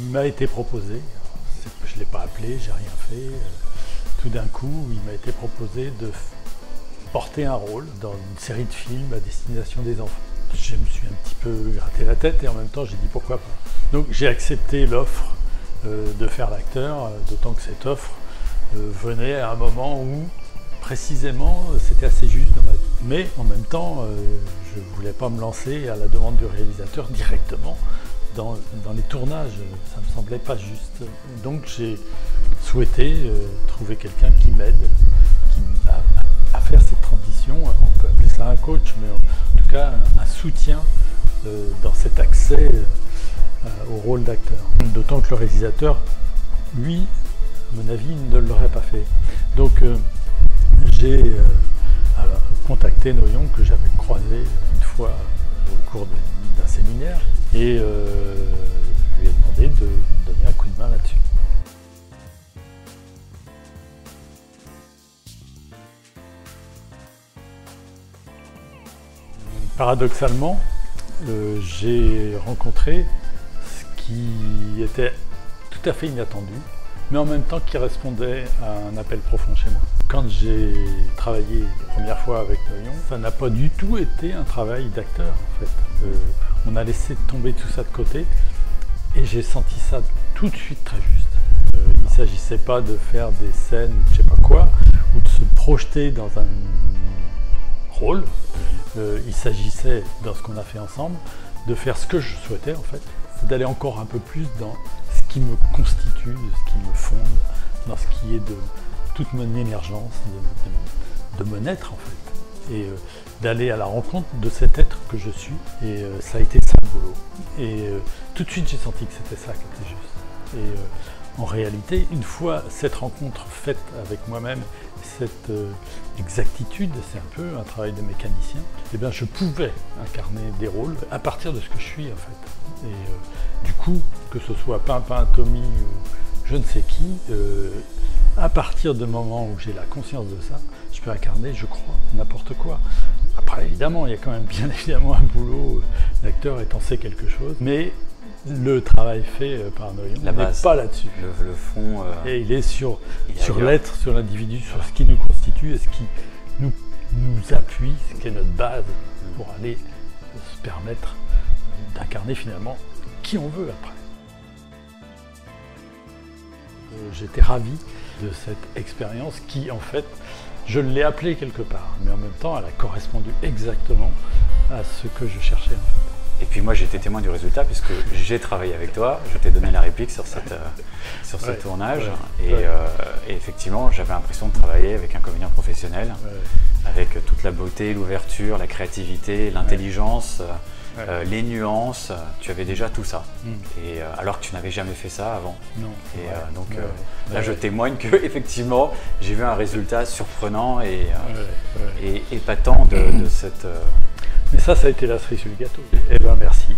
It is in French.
Il m'a été proposé, je ne l'ai pas appelé, j'ai rien fait. Tout d'un coup, il m'a été proposé de porter un rôle dans une série de films à destination des enfants. Je me suis un petit peu gratté la tête et en même temps j'ai dit pourquoi pas. Donc j'ai accepté l'offre de faire l'acteur, d'autant que cette offre venait à un moment où précisément c'était assez juste dans ma vie. Mais en même temps, je ne voulais pas me lancer à la demande du réalisateur directement dans les tournages, ça ne me semblait pas juste. Donc j'ai souhaité trouver quelqu'un qui m'aide, à faire cette transition. On peut appeler ça un coach, mais en tout cas un soutien dans cet accès au rôle d'acteur. D'autant que le réalisateur, lui, à mon avis, ne l'aurait pas fait. Donc j'ai contacté Noyon, que j'avais croisé une fois au cours d'un séminaire, et je lui ai demandé de me donner un coup de main là-dessus. Paradoxalement, j'ai rencontré ce qui était tout à fait inattendu, mais en même temps qui répondait à un appel profond chez moi. Quand j'ai travaillé la première fois avec Noyon, ça n'a pas du tout été un travail d'acteur en fait. On a laissé tomber tout ça de côté et j'ai senti ça tout de suite très juste. Il ne s'agissait pas de faire des scènes, je sais pas quoi, ou de se projeter dans un rôle. Il s'agissait, dans ce qu'on a fait ensemble, de faire ce que je souhaitais en fait, c'est d'aller encore un peu plus dans ce qui me constitue, ce qui me fonde, dans ce qui est de toute mon émergence, de mon être en fait, et d'aller à la rencontre de cet être que je suis, et ça a été ça le boulot. Et tout de suite j'ai senti que c'était ça qui était juste. Et en réalité, une fois cette rencontre faite avec moi-même, cette exactitude, c'est un peu un travail de mécanicien, et bien je pouvais incarner des rôles à partir de ce que je suis en fait. Et du coup, que ce soit Pimpin, Tommy ou je ne sais qui, à partir du moment où j'ai la conscience de ça, je peux incarner, je crois, n'importe quoi. Après évidemment, il y a quand même bien évidemment un boulot d'acteur et t'en sais quelque chose, mais le travail fait par Noyon n'est pas là-dessus. Le fond... Et il est sur l'être, sur l'individu, sur ce qui nous constitue et ce qui nous appuie, ce qui est notre base pour aller se permettre d'incarner finalement qui on veut après. J'étais ravi de cette expérience qui en fait, je l'ai appelée quelque part, mais en même temps elle a correspondu exactement à ce que je cherchais en fait. Et puis moi j'ai été témoin du résultat puisque j'ai travaillé avec toi, je t'ai donné la réplique sur ce tournage et effectivement j'avais l'impression de travailler avec un comédien professionnel, avec toute la beauté, l'ouverture, la créativité, l'intelligence, les nuances, tu avais déjà tout ça. Et alors que tu n'avais jamais fait ça avant. Non. Et donc là je témoigne que effectivement j'ai vu un résultat surprenant et épatant de cette... Mais ça a été la cerise sur le gâteau. Eh ben merci.